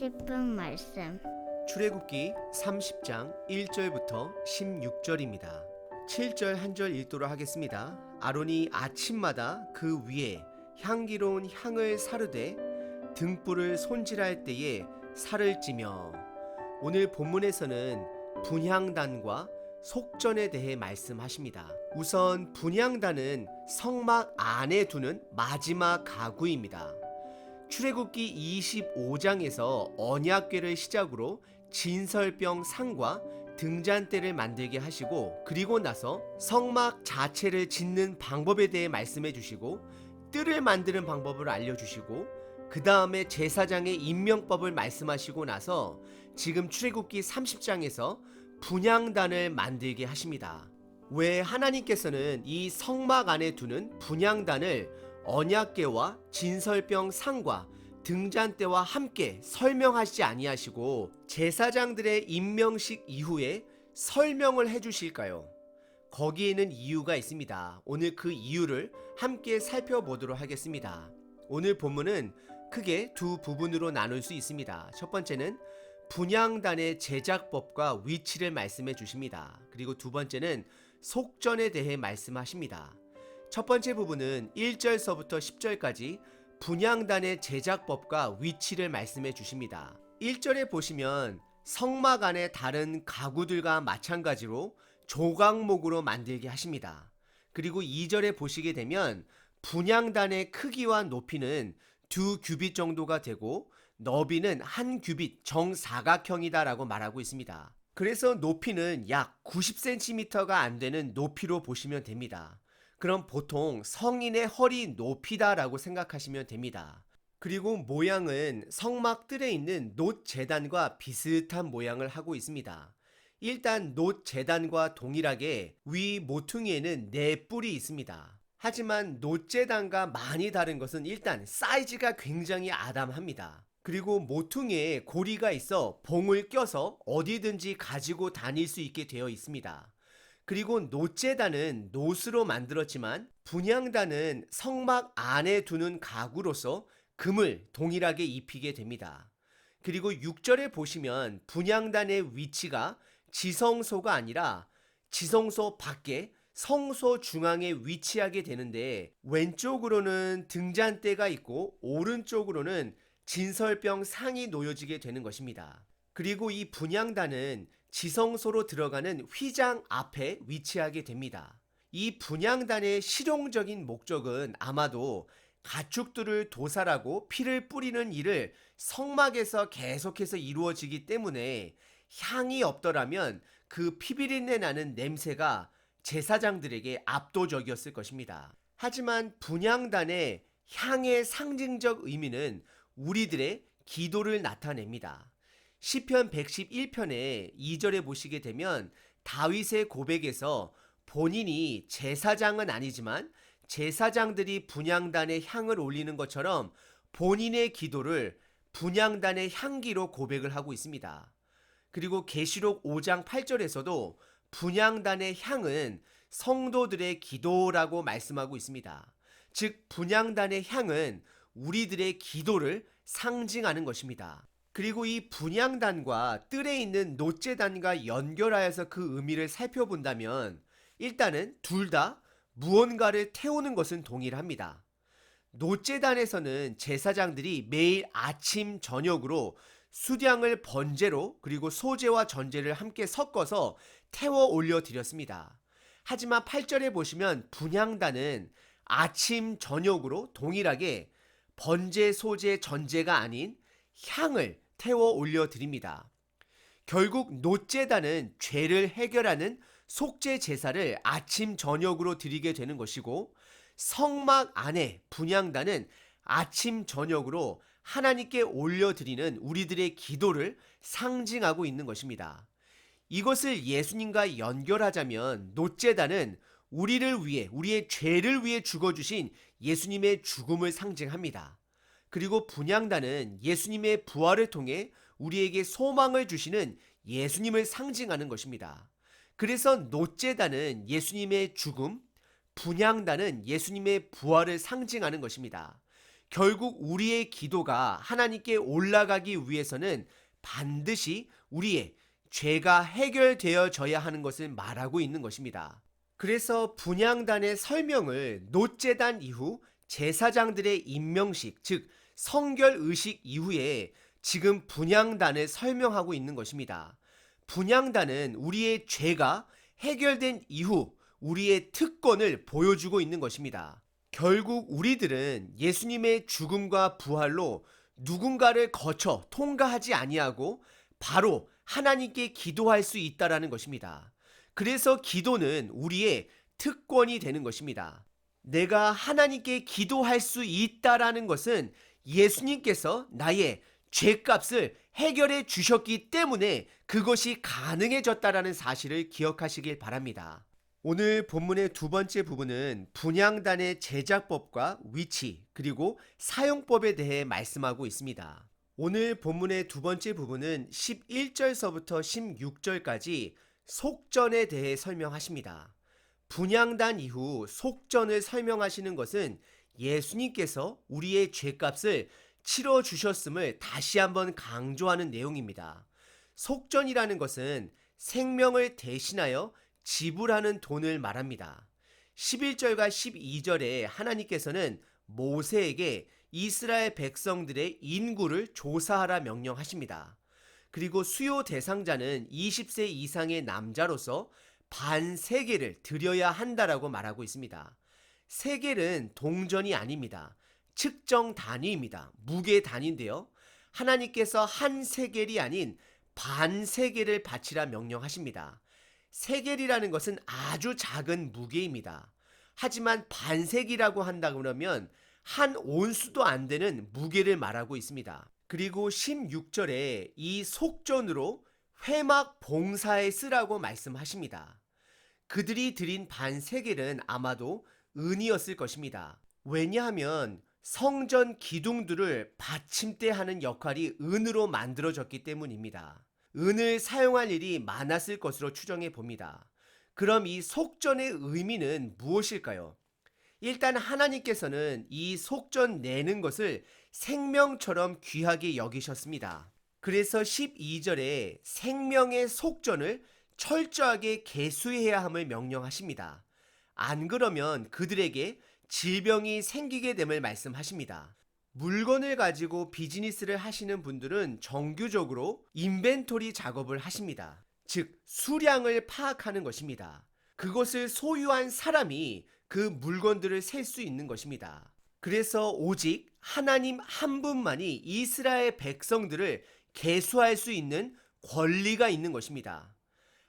싶은 말씀. 출애굽기 30장 1절부터 16절입니다. 7절 한 절 읽도록 하겠습니다. 아론이 아침마다 그 위에 향기로운 향을 사르되 등불을 손질할 때에 살을 찌며. 오늘 본문에서는 분향단과 속전에 대해 말씀하십니다. 우선 분향단은 성막 안에 두는 마지막 가구입니다. 출애굽기 25장에서 언약궤를 시작으로 진설병 상과 등잔대를 만들게 하시고, 그리고 나서 성막 자체를 짓는 방법에 대해 말씀해 주시고 뜰을 만드는 방법을 알려주시고, 그 다음에 제사장의 임명법을 말씀하시고 나서 지금 출애굽기 30장에서 분향단을 만들게 하십니다. 왜 하나님께서는 이 성막 안에 두는 분향단을 언약궤와 진설병 상과 등잔대와 함께 설명하시지 아니하시고 제사장들의 임명식 이후에 설명을 해주실까요? 거기에는 이유가 있습니다. 오늘 그 이유를 함께 살펴보도록 하겠습니다. 오늘 본문은 크게 두 부분으로 나눌 수 있습니다. 첫 번째는 분향단의 제작법과 위치를 말씀해 주십니다. 그리고 두 번째는 속전에 대해 말씀하십니다. 첫 번째 부분은 1절서부터 10절까지 분향단의 제작법과 위치를 말씀해 주십니다. 1절에 보시면 성막 안의 다른 가구들과 마찬가지로 조각목으로 만들게 하십니다. 그리고 2절에 보시게 되면 분향단의 크기와 높이는 2규빗 정도가 되고 너비는 1규빗 정사각형이다 라고 말하고 있습니다. 그래서 높이는 약 90cm가 안 되는 높이로 보시면 됩니다. 그럼 보통 성인의 허리 높이다 라고 생각하시면 됩니다. 그리고 모양은 성막 뜰에 있는 놋 제단과 비슷한 모양을 하고 있습니다. 일단 놋 제단과 동일하게 위 모퉁이에는 4뿔이 있습니다. 하지만 놋 제단과 많이 다른 것은 일단 사이즈가 굉장히 아담합니다. 그리고 모퉁이에 고리가 있어 봉을 껴서 어디든지 가지고 다닐 수 있게 되어 있습니다. 그리고 놋제단은 놋으로 만들었지만 분향단은 성막 안에 두는 가구로서 금을 동일하게 입히게 됩니다. 그리고 6절에 보시면 분향단의 위치가 지성소가 아니라 지성소 밖에 성소 중앙에 위치하게 되는데, 왼쪽으로는 등잔대가 있고 오른쪽으로는 진설병 상이 놓여지게 되는 것입니다. 그리고 이 분향단은 지성소로 들어가는 휘장 앞에 위치하게 됩니다. 이 분향단의 실용적인 목적은 아마도 가축들을 도살하고 피를 뿌리는 일을 성막에서 계속해서 이루어지기 때문에 향이 없더라면 그 피비린내 나는 냄새가 제사장들에게 압도적이었을 것입니다. 하지만 분향단의 향의 상징적 의미는 우리들의 기도를 나타냅니다. 시편 111편의 2절에 보시게 되면 다윗의 고백에서 본인이 제사장은 아니지만 제사장들이 분향단에 향을 올리는 것처럼 본인의 기도를 분향단의 향기로 고백을 하고 있습니다. 그리고 계시록 5장 8절에서도 분향단의 향은 성도들의 기도라고 말씀하고 있습니다. 즉 분향단의 향은 우리들의 기도를 상징하는 것입니다. 그리고 이 분향단과 뜰에 있는 놋제단과 연결하여서 그 의미를 살펴본다면 일단은 둘 다 무언가를 태우는 것은 동일합니다. 놋제단에서는 제사장들이 매일 아침 저녁으로 수량을 번제로 그리고 소제와 전제를 함께 섞어서 태워 올려 드렸습니다. 하지만 8절에 보시면 분향단은 아침 저녁으로 동일하게 번제, 소제, 전제가 아닌 향을 태워 올려 드립니다. 결국 놋제단은 죄를 해결하는 속죄 제사를 아침 저녁으로 드리게 되는 것이고, 성막 안에 분향단은 아침 저녁으로 하나님께 올려드리는 우리들의 기도를 상징하고 있는 것입니다. 이것을 예수님과 연결하자면 놋제단은 우리를 위해, 우리의 죄를 위해 죽어주신 예수님의 죽음을 상징합니다. 그리고 분향단은 예수님의 부활을 통해 우리에게 소망을 주시는 예수님을 상징하는 것입니다. 그래서 놋제단은 예수님의 죽음, 분향단은 예수님의 부활을 상징하는 것입니다. 결국 우리의 기도가 하나님께 올라가기 위해서는 반드시 우리의 죄가 해결되어져야 하는 것을 말하고 있는 것입니다. 그래서 분향단의 설명을 노제단 이후 제사장들의 임명식, 즉 성결의식 이후에 지금 분향단을 설명하고 있는 것입니다. 분향단은 우리의 죄가 해결된 이후 우리의 특권을 보여주고 있는 것입니다. 결국 우리들은 예수님의 죽음과 부활로 누군가를 거쳐 통과하지 아니하고 바로 하나님께 기도할 수 있다라는 것입니다. 그래서 기도는 우리의 특권이 되는 것입니다. 내가 하나님께 기도할 수 있다라는 것은 예수님께서 나의 죄값을 해결해 주셨기 때문에 그것이 가능해졌다라는 사실을 기억하시길 바랍니다. 오늘 본문의 두 번째 부분은 분향단의 제작법과 위치 그리고 사용법에 대해 말씀하고 있습니다. 오늘 본문의 두 번째 부분은 11절서부터 16절까지 속전에 대해 설명하십니다. 분향단 이후 속전을 설명하시는 것은 예수님께서 우리의 죄값을 치러 주셨음을 다시 한번 강조하는 내용입니다. 속전이라는 것은 생명을 대신하여 지불하는 돈을 말합니다. 11절과 12절에 하나님께서는 모세에게 이스라엘 백성들의 인구를 조사하라 명령하십니다. 그리고 수요 대상자는 20세 이상의 남자로서 반세겔을 드려야 한다라고 말하고 있습니다. 세겔은 동전이 아닙니다. 측정 단위입니다. 무게 단위인데요. 하나님께서 한 세겔이 아닌 반세겔을 바치라 명령하십니다. 세겔이라는 것은 아주 작은 무게입니다. 하지만 반세기라고 한다 그러면 한 온수도 안 되는 무게를 말하고 있습니다. 그리고 16절에 이 속전으로 회막 봉사에 쓰라고 말씀하십니다. 그들이 드린 반세겔은 아마도 은이었을 것입니다. 왜냐하면 성전 기둥들을 받침대하는 역할이 은으로 만들어졌기 때문입니다. 은을 사용할 일이 많았을 것으로 추정해 봅니다. 그럼 이 속전의 의미는 무엇일까요? 일단 하나님께서는 이 속전 내는 것을 생명처럼 귀하게 여기셨습니다. 그래서 12절에 생명의 속전을 철저하게 계수해야 함을 명령하십니다. 안 그러면 그들에게 질병이 생기게 됨을 말씀하십니다. 물건을 가지고 비즈니스를 하시는 분들은 정규적으로 인벤토리 작업을 하십니다. 즉 수량을 파악하는 것입니다. 그것을 소유한 사람이 그 물건들을 셀 수 있는 것입니다. 그래서 오직 하나님 한 분만이 이스라엘 백성들을 계수할 수 있는 권리가 있는 것입니다.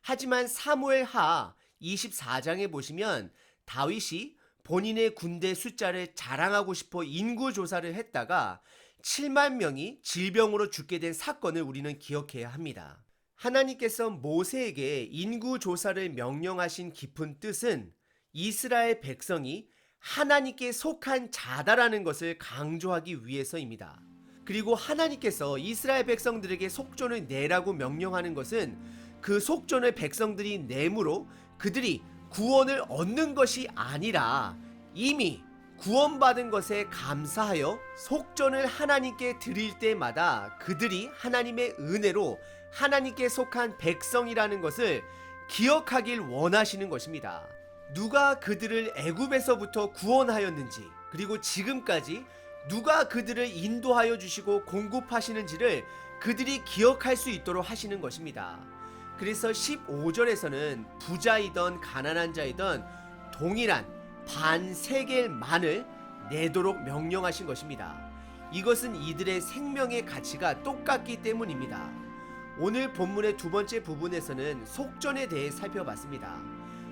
하지만 사무엘하 24장에 보시면 다윗이 본인의 군대 숫자를 자랑하고 싶어 인구조사를 했다가 7만 명이 질병으로 죽게 된 사건을 우리는 기억해야 합니다. 하나님께서 모세에게 인구조사를 명령하신 깊은 뜻은 이스라엘 백성이 하나님께 속한 자다라는 것을 강조하기 위해서입니다. 그리고 하나님께서 이스라엘 백성들에게 속전을 내라고 명령하는 것은 그 속전을 백성들이 내므로 그들이 구원을 얻는 것이 아니라 이미 구원받은 것에 감사하여 속전을 하나님께 드릴 때마다 그들이 하나님의 은혜로 하나님께 속한 백성이라는 것을 기억하길 원하시는 것입니다. 누가 그들을 애굽에서부터 구원하였는지 그리고 지금까지 누가 그들을 인도하여 주시고 공급하시는지를 그들이 기억할 수 있도록 하시는 것입니다. 그래서 15절에서는 부자이던 가난한 자이던 동일한 반세겔만을 내도록 명령하신 것입니다. 이것은 이들의 생명의 가치가 똑같기 때문입니다. 오늘 본문의 두 번째 부분에서는 속전에 대해 살펴봤습니다.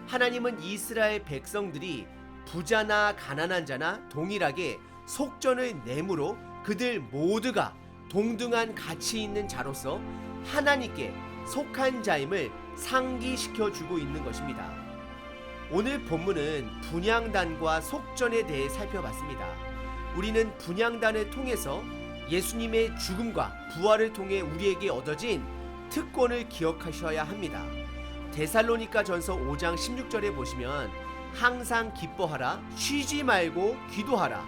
하나님은 이스라엘 백성들이 부자나 가난한 자나 동일하게 속전을 내므로 그들 모두가 동등한 가치 있는 자로서 하나님께 속한 자임을 상기시켜 주고 있는 것입니다. 오늘 본문은 분향단과 속전에 대해 살펴봤습니다. 우리는 분향단을 통해서 예수님의 죽음과 부활을 통해 우리에게 얻어진 특권을 기억하셔야 합니다. 데살로니가 전서 5장 16절에 보시면 항상 기뻐하라, 쉬지 말고 기도하라,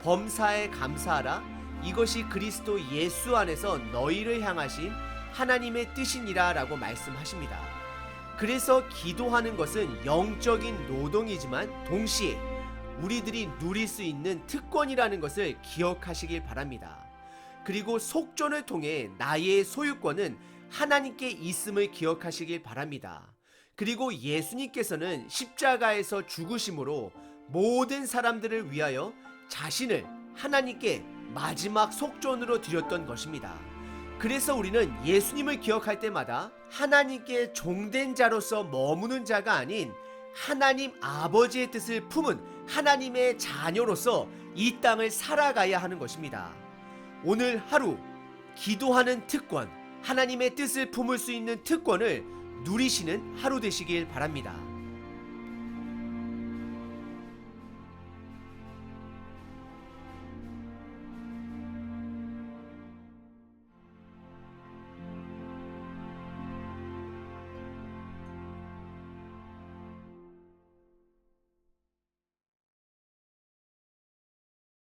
범사에 감사하라. 이것이 그리스도 예수 안에서 너희를 향하신 하나님의 뜻이니라 라고 말씀하십니다. 그래서 기도하는 것은 영적인 노동이지만 동시에 우리들이 누릴 수 있는 특권이라는 것을 기억하시길 바랍니다. 그리고 속전을 통해 나의 소유권은 하나님께 있음을 기억하시길 바랍니다. 그리고 예수님께서는 십자가에서 죽으심으로 모든 사람들을 위하여 자신을 하나님께 마지막 속전으로 드렸던 것입니다. 그래서 우리는 예수님을 기억할 때마다 하나님께 종된 자로서 머무는 자가 아닌 하나님 아버지의 뜻을 품은 하나님의 자녀로서 이 땅을 살아가야 하는 것입니다. 오늘 하루 기도하는 특권, 하나님의 뜻을 품을 수 있는 특권을 누리시는 하루 되시길 바랍니다.